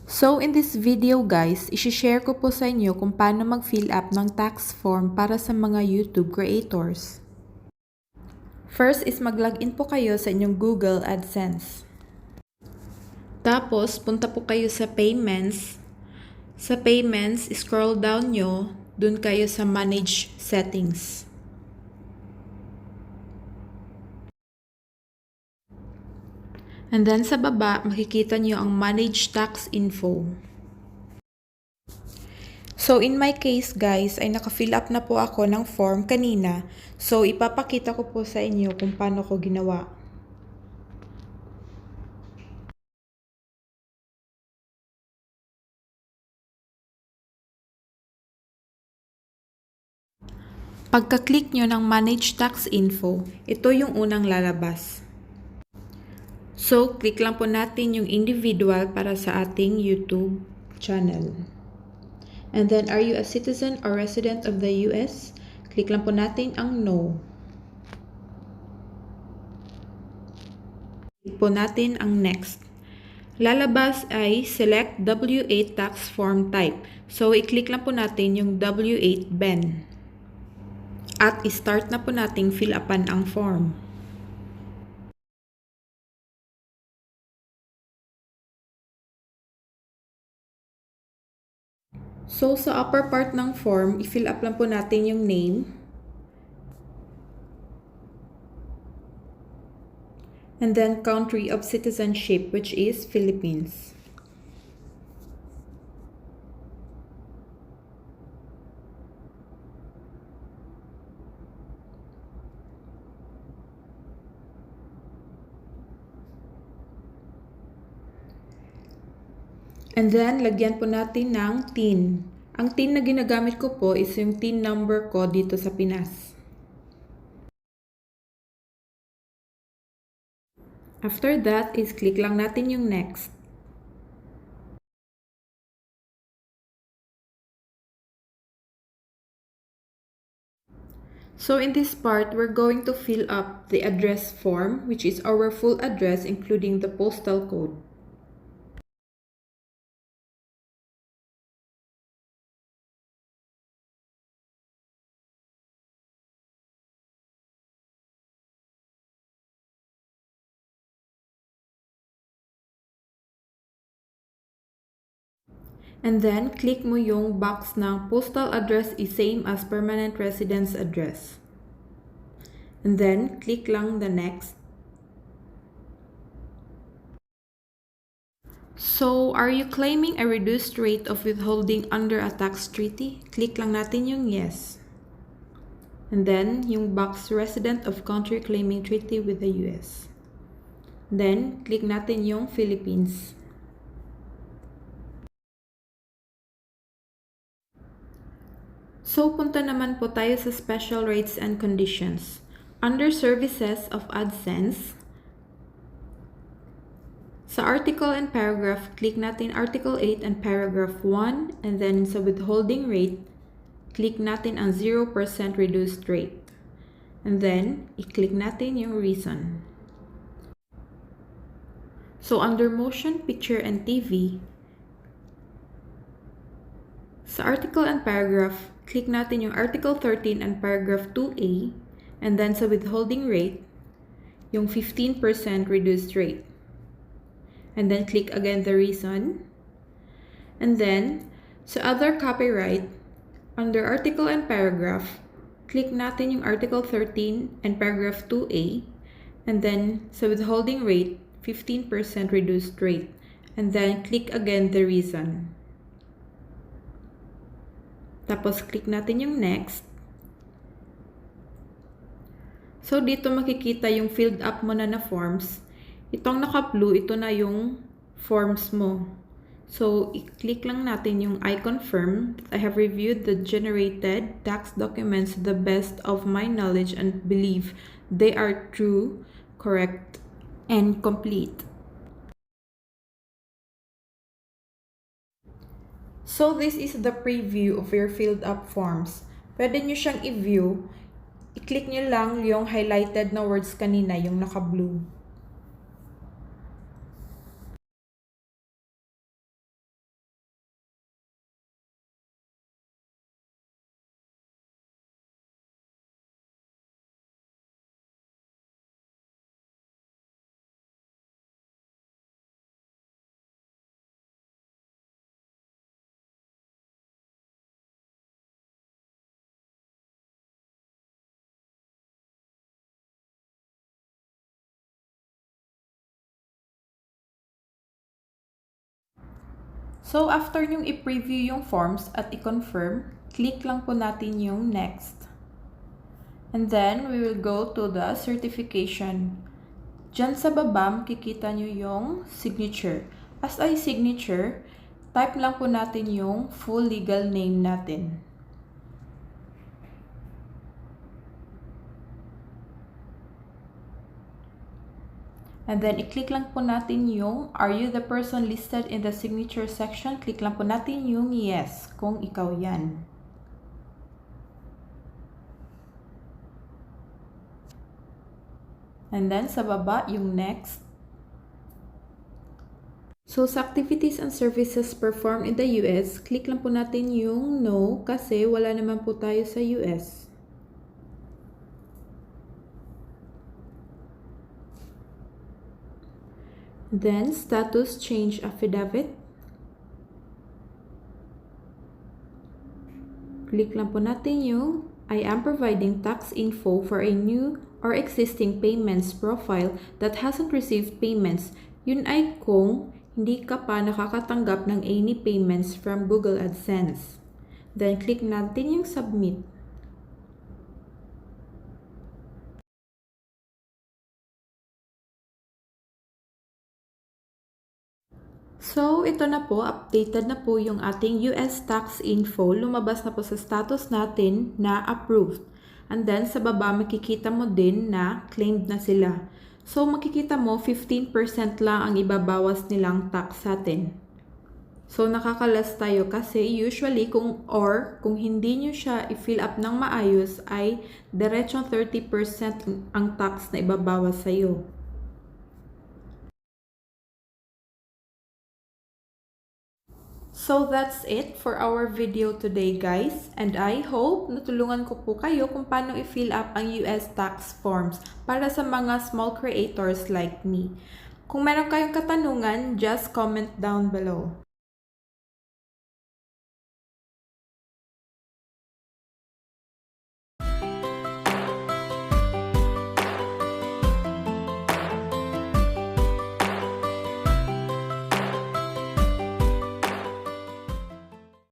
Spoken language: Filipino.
So in this video guys, i-share ko po sa inyo kung paano mag-fill up ng tax form para sa mga YouTube creators. First is mag-login po kayo sa inyong Google AdSense. Tapos, punta po kayo sa Payments. Sa Payments, scroll down nyo, dun kayo sa Manage Settings. And then sa baba, makikita nyo ang Manage Tax Info. So in my case guys, ay naka-fill up na po ako ng form kanina. So ipapakita ko po sa inyo kung paano ko ginawa. Pagka-click nyo ng Manage Tax Info, ito yung unang lalabas. So, click lang po natin yung individual para sa ating YouTube channel. And then, are you a citizen or resident of the US? Click lang po natin ang No. Click po natin ang Next. Lalabas ay select W8 tax form type. So, i-click lang po natin yung W8 Ben. At i-start na po nating fill upan ang form. So, sa upper part ng form, i-fill up lang po natin yung name. And then country of citizenship, which is Philippines. And then, lagyan po natin ng TIN. Ang TIN na ginagamit ko po is yung TIN number ko dito sa Pinas. After that is click lang natin yung Next. So in this part, we're going to fill up the address form, which is our full address including the postal code. And then, click mo yung box na postal address is same as permanent residence address. And then, click lang the Next. So, are you claiming a reduced rate of withholding under a tax treaty? Click lang natin yung Yes. And then, yung box resident of country claiming treaty with the US. Then, click natin yung Philippines. So, punta naman po tayo sa special rates and conditions. Under services of AdSense, sa article and paragraph, click natin article 8 and paragraph 1, and then sa withholding rate, click natin ang 0% reduced rate. And then, i-click natin yung reason. So, under motion, picture, and TV, sa article and paragraph, click natin yung article 13 and paragraph 2A, and then sa withholding rate, yung 15% reduced rate. And then click again the reason. And then, sa other copyright, under article and paragraph, click natin yung article 13 and paragraph 2A, and then sa withholding rate, 15% reduced rate. And then click again the reason. Tapos click natin yung Next. So dito makikita yung filled up mo na forms. Itong naka-blue, ito na yung forms mo. So, i-click lang natin yung I confirm that I have reviewed the generated tax documents to the best of my knowledge and believe they are true, correct, and complete. So, this is the preview of your filled up forms. Pwede nyo siyang i-view. I-click nyo lang yung highlighted na words kanina, yung naka-blue. So, after nyong i-preview yung forms at i-confirm, click lang po natin yung next. And then, we will go to the certification. Diyan sa baba, makikita nyo yung signature. As a signature, type lang po natin yung full legal name natin. And then, i-click lang po natin yung, are you the person listed in the signature section? Click lang po natin yung yes, kung ikaw yan. And then, sa baba, yung next. So, sa activities and services performed in the US, click lang po natin yung no kasi wala naman po tayo sa US. Then, status change affidavit. Click lang po natin yung I am providing tax info for a new or existing payments profile that hasn't received payments. Yun ay kung hindi ka pa nakakatanggap ng any payments from Google AdSense. Then, click natin yung submit. So, ito na po, updated na po yung ating US tax info. Lumabas na po sa status natin na approved. And then, sa baba, makikita mo din na claimed na sila. So, makikita mo, 15% lang ang ibabawas nilang tax sa atin. So, nakakalas tayo kasi usually kung hindi nyo siya i-fill up ng maayos ay diretsong 30% ang tax na ibabawas sa'yo. So that's it for our video today guys, and I hope natulungan ko po kayo kung paano i-fill up ang US tax forms para sa mga small creators like me. Kung meron kayong katanungan, just comment down below.